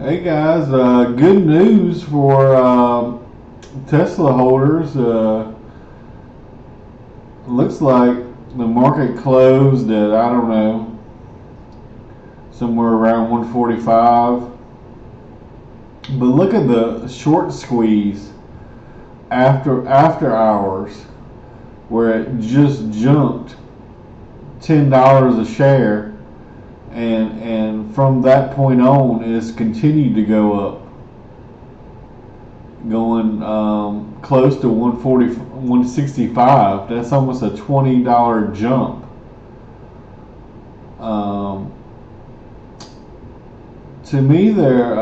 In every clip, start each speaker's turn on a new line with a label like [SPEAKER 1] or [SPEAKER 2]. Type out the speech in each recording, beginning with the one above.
[SPEAKER 1] Hey guys, good news for Tesla holders. Looks like the market closed at, I don't know, somewhere around 145. But look at the short squeeze after hours, where it just jumped $10 a share, and from that point on, it's continued to go up, going close to 140, 165. That's almost a $20 jump. Um, to me, let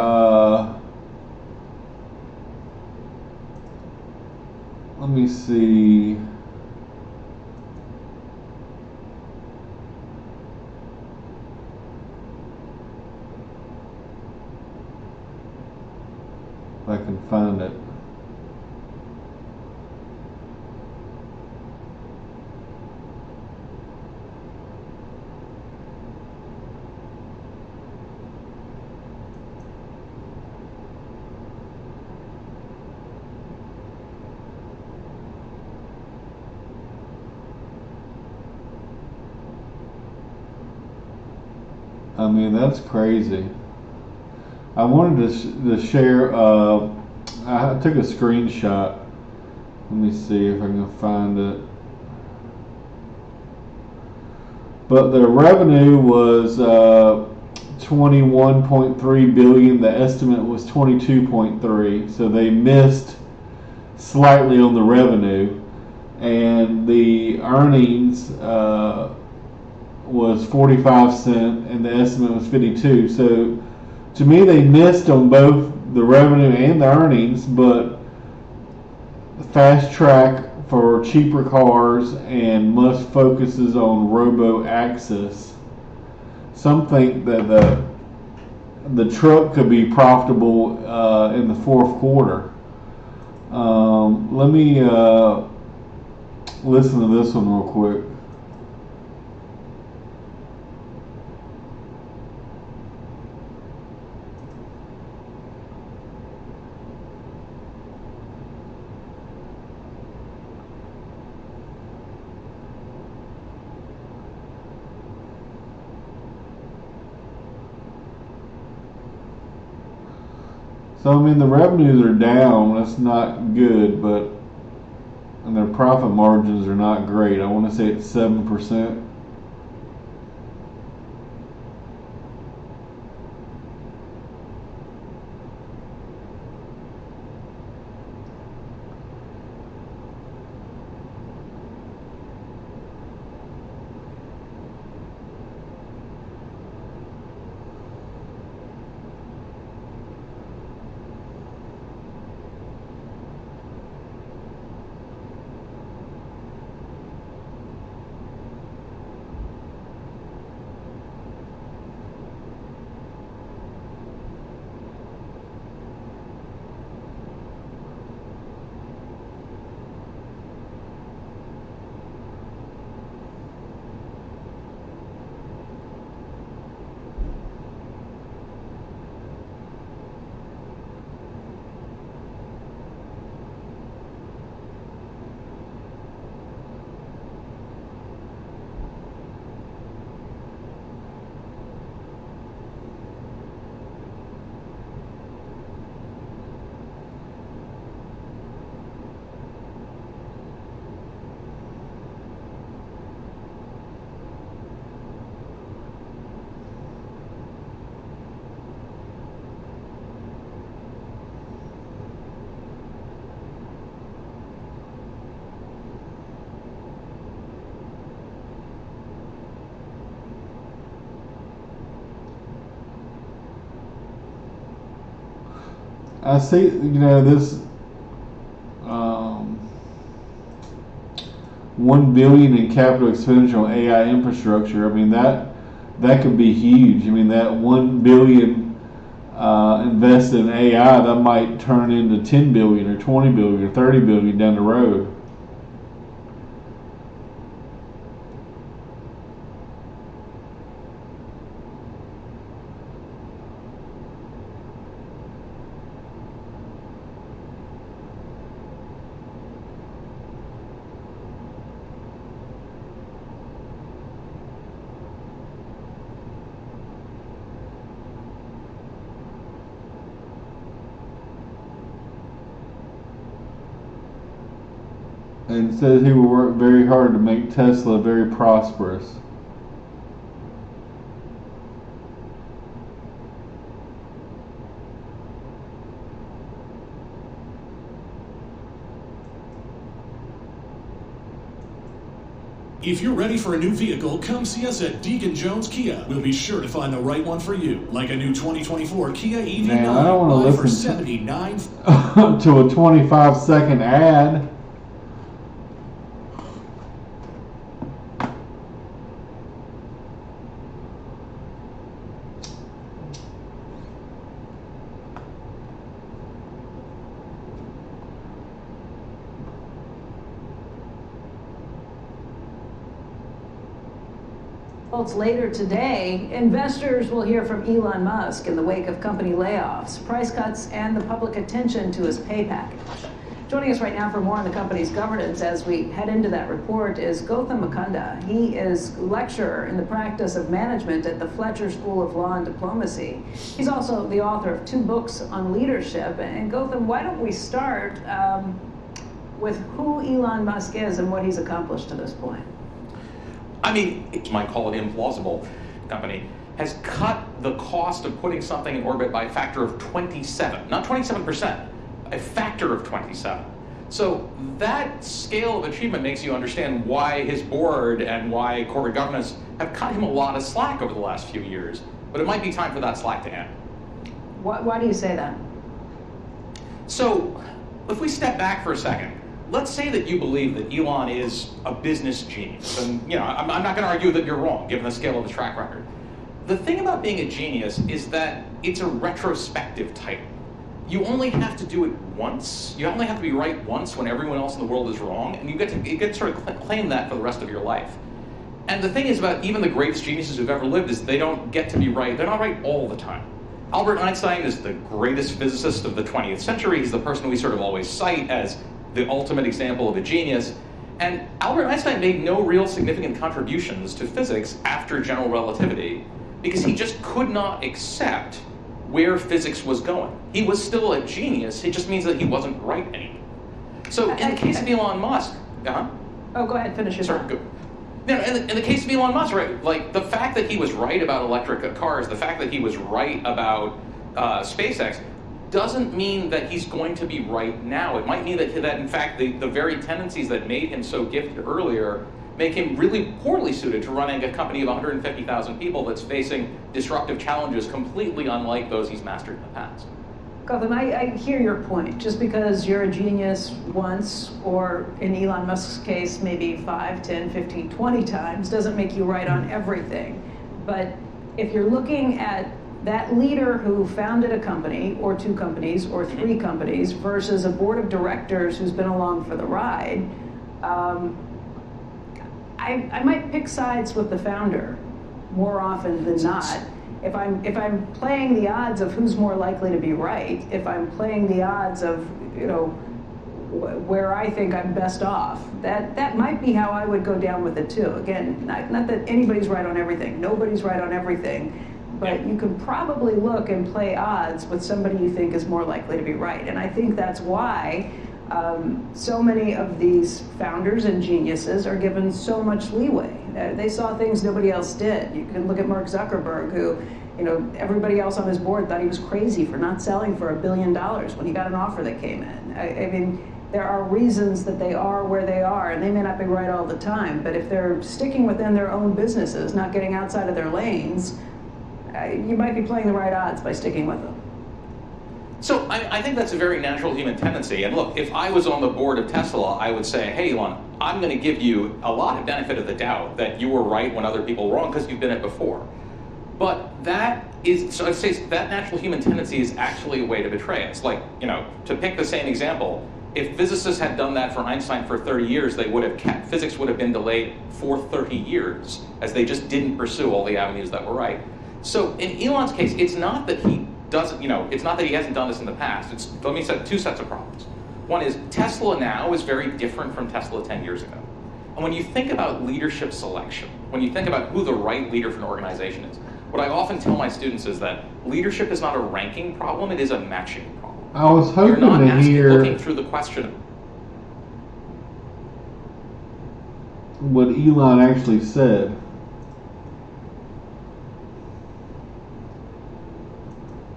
[SPEAKER 1] me see. If I can find it. I mean, that's crazy. I wanted to share. I took a screenshot. Let me see if I can find it. But the revenue was 21.3 billion. The estimate was 22.3. So they missed slightly on the revenue, and the earnings was 45 cents, and the estimate was 52. So to me, they missed on both the revenue and the earnings, but Fast Track for cheaper cars and Musk focuses on robo access. Some think that the truck could be profitable in the fourth quarter. Let me listen to this one real quick. So I mean, the revenues are down. That's not good, but and their profit margins are not great. I want to say it's 7%. I see, this um, 1 billion in capital expenditure on AI infrastructure. I mean that could be huge. I mean that 1 billion invested in AI, that might turn into 10 billion or 20 billion or 30 billion down the road. and says he will work very hard to make Tesla very prosperous.
[SPEAKER 2] If you're ready for a new vehicle, come see us at Deacon Jones Kia. We'll be sure to find the right one for you, like a new 2024 Kia EV9.
[SPEAKER 1] Man, I don't want to listen
[SPEAKER 2] to
[SPEAKER 1] a 25-second ad.
[SPEAKER 3] Later today, investors will hear from Elon Musk in the wake of company layoffs, price cuts, and the public attention to his pay package. Joining us right now for more on the company's governance as we head into that report is Gautam Mukunda. He is lecturer in the practice of management at the Fletcher School of Law and Diplomacy. He's also the author of 2 books on leadership. And Gautam, why don't we start with who Elon Musk is and what he's accomplished to this point?
[SPEAKER 4] I mean, it might call it implausible. Company has cut the cost of putting something in orbit by a factor of 27, not 27%, a factor of 27. So that scale of achievement makes you understand why his board and why corporate governance have cut him a lot of slack over the last few years. But it might be time for that slack to end.
[SPEAKER 3] Why do you say that?
[SPEAKER 4] So if we step back for a second, let's say that you believe that Elon is a business genius. And I'm not going to argue that you're wrong, given the scale of the track record. The thing about being a genius is that it's a retrospective title. You only have to do it once. You only have to be right once when everyone else in the world is wrong, and you get to sort of claim that for the rest of your life. And the thing is about even the greatest geniuses who've ever lived is they don't get to be right. They're not right all the time. Albert Einstein is the greatest physicist of the 20th century. He's the person we sort of always cite as the ultimate example of a genius. And Albert Einstein made no real significant contributions to physics after general relativity because he just could not accept where physics was going. He was still a genius, it just means that he wasn't right anymore. So in the case of Elon Musk,
[SPEAKER 3] Oh, go ahead, finish your
[SPEAKER 4] Sorry, go. No, in the case of Elon Musk, right, like the fact that he was right about electric cars, the fact that he was right about SpaceX, doesn't mean that he's going to be right now. It might mean that in fact, the very tendencies that made him so gifted earlier make him really poorly suited to running a company of 150,000 people that's facing disruptive challenges completely unlike those he's mastered in the past.
[SPEAKER 3] Gautam, I hear your point. Just because you're a genius once, or in Elon Musk's case, maybe 5, 10, 15, 20 times, doesn't make you right on everything. But if you're looking at that leader who founded a company, or 2 companies, or 3 companies, versus a board of directors who's been along for the ride, I might pick sides with the founder more often than not. If I'm playing the odds of who's more likely to be right, if I'm playing the odds of where I think I'm best off, that might be how I would go down with it too. Again, not that anybody's right on everything. Nobody's right on everything. But you can probably look and play odds with somebody you think is more likely to be right. And I think that's why so many of these founders and geniuses are given so much leeway. They saw things nobody else did. You can look at Mark Zuckerberg, who, everybody else on his board thought he was crazy for not selling for $1 billion when he got an offer that came in. I mean, there are reasons that they are where they are, and they may not be right all the time, but if they're sticking within their own businesses, not getting outside of their lanes, you might be playing the right odds by sticking with them.
[SPEAKER 4] So I think that's a very natural human tendency. And look, if I was on the board of Tesla, I would say, hey, Elon, I'm going to give you a lot of benefit of the doubt that you were right when other people were wrong because you've been it before. But so I'd say that natural human tendency is actually a way to betray us. Like, to pick the same example, if physicists had done that for Einstein for 30 years, physics would have been delayed for 30 years, as they just didn't pursue all the avenues that were right. So in Elon's case, it's not that he doesn't, it's not that he hasn't done this in the past. Let me set 2 sets of problems. One is Tesla now is very different from Tesla 10 years ago. And when you think about leadership selection, when you think about who the right leader for an organization is, what I often tell my students is that leadership is not a ranking problem, it is a matching problem.
[SPEAKER 1] I was hoping
[SPEAKER 4] You're not
[SPEAKER 1] to hear
[SPEAKER 4] looking through the question.
[SPEAKER 1] what Elon actually said.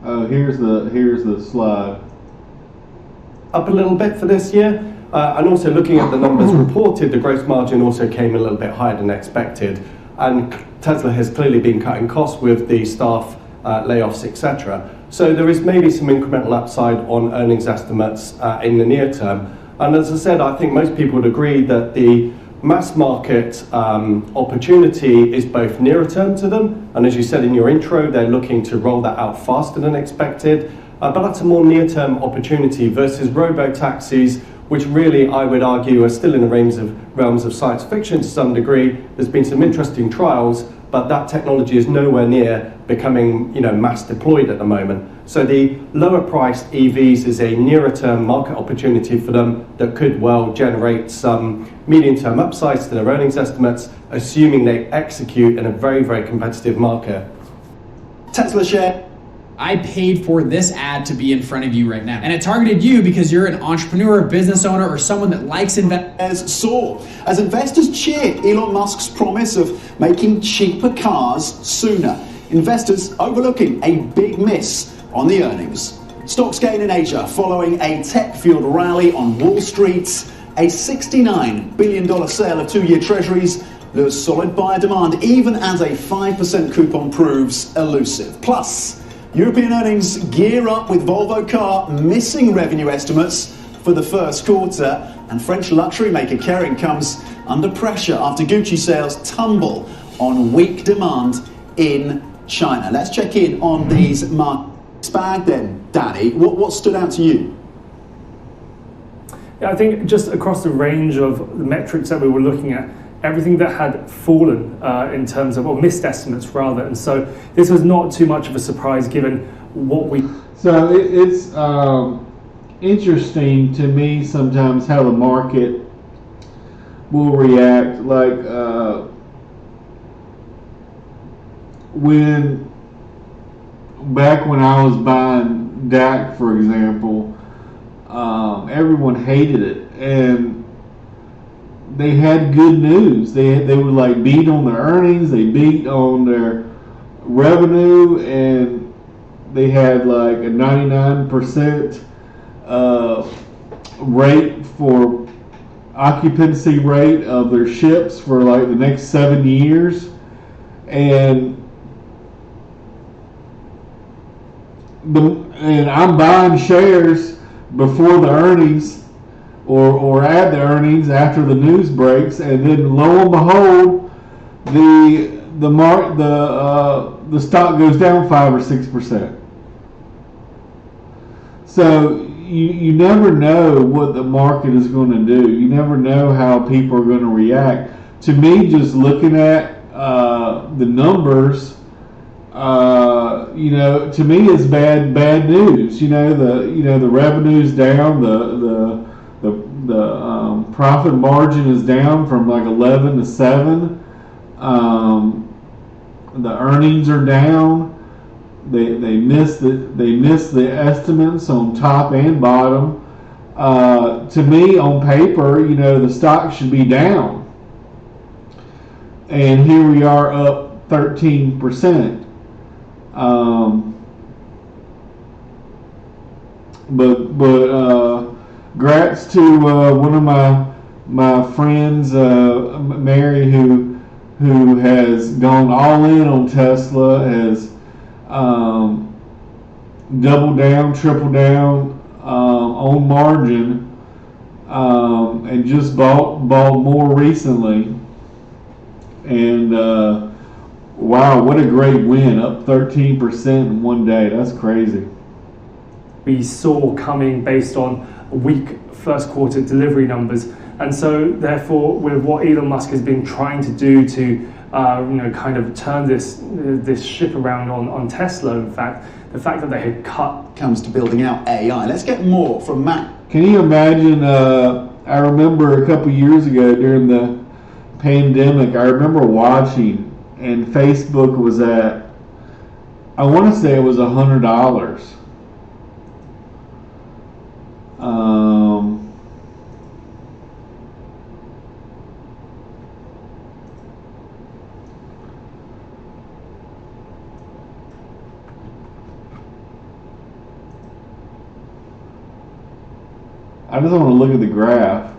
[SPEAKER 1] Oh, here's the slide.
[SPEAKER 5] Up a little bit for this year, and also looking at the numbers reported, the gross margin also came a little bit higher than expected, and Tesla has clearly been cutting costs with the staff layoffs, etc. So there is maybe some incremental upside on earnings estimates in the near term. And as I said, I think most people would agree that the mass market opportunity is both nearer term to them, and as you said in your intro, they're looking to roll that out faster than expected, but that's a more near-term opportunity versus robo-taxis, which really I would argue are still in the realms of science fiction to some degree. There's been some interesting trials, but that technology is nowhere near becoming, mass deployed at the moment. So the lower priced EVs is a nearer term market opportunity for them that could well generate some medium term upsides to their earnings estimates, assuming they execute in a very, very competitive market.
[SPEAKER 6] Tesla share.
[SPEAKER 7] I paid for this ad to be in front of you right now. And it targeted you because you're an entrepreneur, business owner, or someone that likes
[SPEAKER 6] As soar as investors cheered Elon Musk's promise of making cheaper cars sooner. Investors overlooking a big miss on the earnings. Stocks gain in Asia following a tech-fueled rally on Wall Street. A $69 billion sale of two-year treasuries lures solid buyer demand even as a 5% coupon proves elusive. Plus, European earnings gear up with Volvo car missing revenue estimates for the first quarter, and French luxury maker Kering comes under pressure after Gucci sales tumble on weak demand in China. Let's check in on these markets. Bag then, Danny, what stood out to you?
[SPEAKER 8] Yeah, I think just across the range of the metrics that we were looking at, everything that had fallen in terms of, or missed estimates rather, and so this was not too much of a surprise given what we...
[SPEAKER 1] So it's interesting to me sometimes how the market will react. Like back when I was buying DAC, for example, everyone hated it, and they had good news. They would like beat on their earnings, they beat on their revenue, and they had like a 99% rate for occupancy rate of their ships for like the next 7 years, and I'm buying shares before the earnings or at the earnings after the news breaks, and then lo and behold, the stock goes down 5 or 6%. So you never know what the market is going to do. You never know how people are going to react. To me, just looking at the numbers, to me it's bad news. The revenue's down, the profit margin is down from like 11 to 7. The earnings are down. They missed the estimates on top and bottom. To me, on paper, the stock should be down, and here we are up 13%. But grats to one of my friends, Mary, who has gone all in on Tesla, has double down, triple down on margin, and just bought more recently. And wow, what a great win! Up 13% in one day. That's crazy.
[SPEAKER 8] We saw coming based on weak first quarter delivery numbers, and so therefore with what Elon Musk has been trying to do to kind of turn this ship around on Tesla, in fact, the fact that they had cut
[SPEAKER 6] Comes to building out AI. Let's get more from Matt.
[SPEAKER 1] Can you imagine? I remember a couple years ago during the pandemic, I remember watching, and Facebook was at, I want to say it was $100. I just want to look at the graph.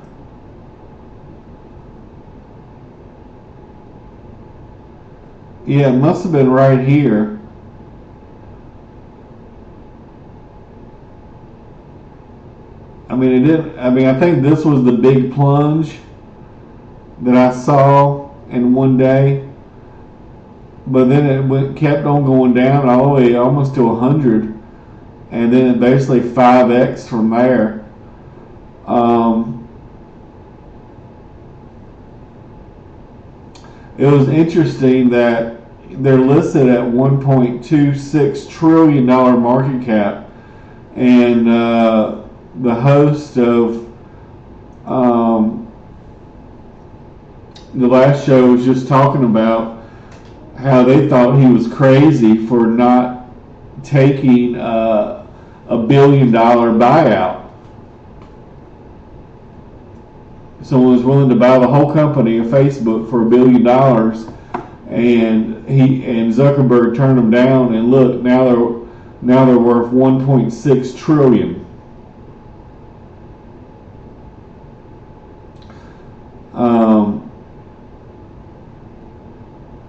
[SPEAKER 1] Yeah, it must have been right here. I mean, it didn't. I mean, I think this was the big plunge that I saw in one day. But then it kept on going down all the way almost to 100, and then it basically 5x from there. It was interesting that they're listed at $1.26 trillion market cap, and the host of the last show was just talking about how they thought he was crazy for not taking a $1 billion buyout. Someone was willing to buy the whole company of Facebook for $1 billion, and Zuckerberg turned them down. And look, now they're worth 1.6 trillion.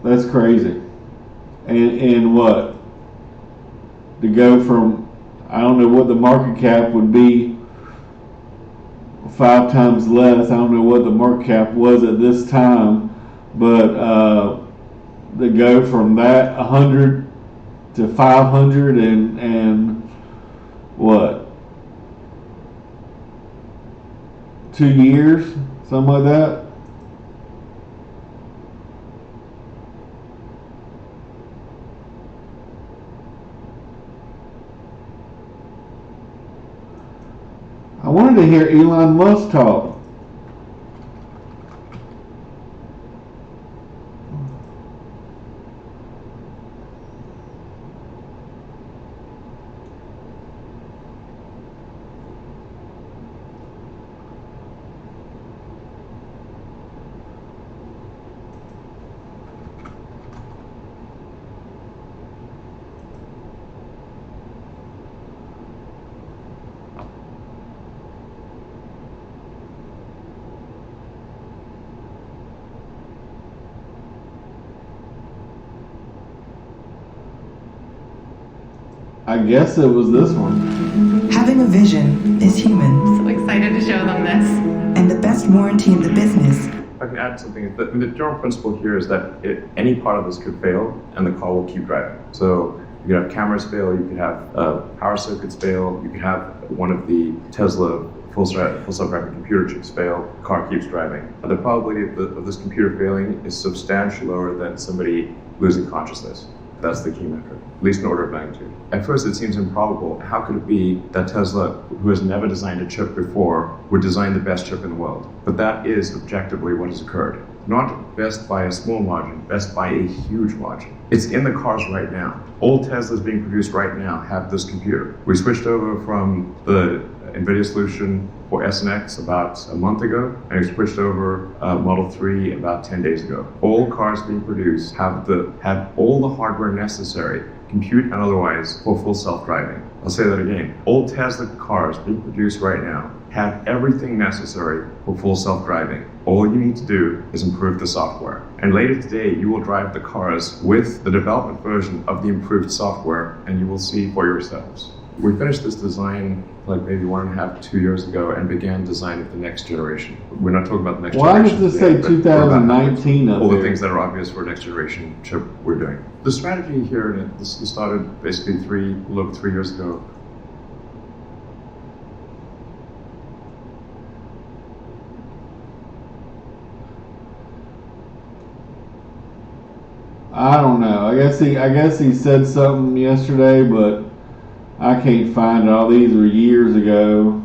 [SPEAKER 1] That's crazy. And what? To go from, I don't know what the market cap would be, 5 times less. I don't know what the market cap was at this time, but to go from that 100 to 500 and what? 2 years, something like that. I wanted to hear Elon Musk talk. I guess it was this one.
[SPEAKER 9] Having a vision is human,
[SPEAKER 10] So excited to show them this.
[SPEAKER 9] and the best warranty in the business
[SPEAKER 11] If I can add something, the general principle here is that any part of this could fail and the car will keep driving. So you could have cameras fail, you could have power circuits fail, you could have one of the Tesla full self-driving computer chips fail, the car keeps driving. The probability of this computer failing is substantially lower than somebody losing consciousness. That's the key metric, at least in order of magnitude. At first it seems improbable. How could it be that Tesla, who has never designed a chip before, would design the best chip in the world? But that is objectively what has occurred. Not best by a small margin, best by a huge margin. It's in the cars right now. All Teslas being produced right now have this computer. We switched over from the NVIDIA solution for S and X about a month ago, and we switched over Model 3 about 10 days ago. All cars being produced have all the hardware necessary, compute and otherwise, for full self-driving. I'll say that again. All Tesla cars being produced right now have everything necessary for full self-driving. All you need to do is improve the software. And later today, you will drive the cars with the development version of the improved software, and you will see for yourselves. We finished this design like maybe 1.5, 2 years ago and began design of the next generation. We're not talking about the next generation.
[SPEAKER 1] Why does this say 2019 up
[SPEAKER 11] all the
[SPEAKER 1] there?
[SPEAKER 11] things that are obvious for next generation chip we're doing. The strategy here, and this started basically a little over 3 years ago.
[SPEAKER 1] I don't know. I guess he said something yesterday, but I can't find it. All these were years ago.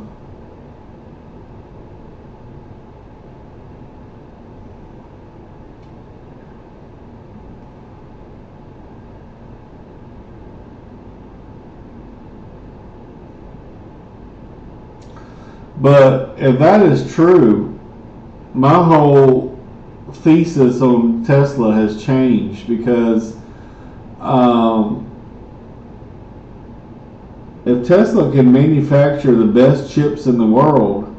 [SPEAKER 1] But if that is true, my whole thesis on Tesla has changed because if Tesla can manufacture the best chips in the world,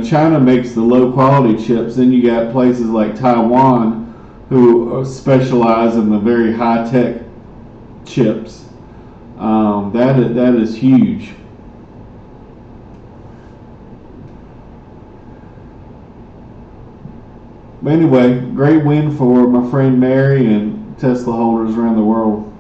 [SPEAKER 1] China makes the low quality chips. Then you got places like Taiwan who specialize in the very high tech chips. That is huge. But anyway, great win for my friend Mary and Tesla holders around the world.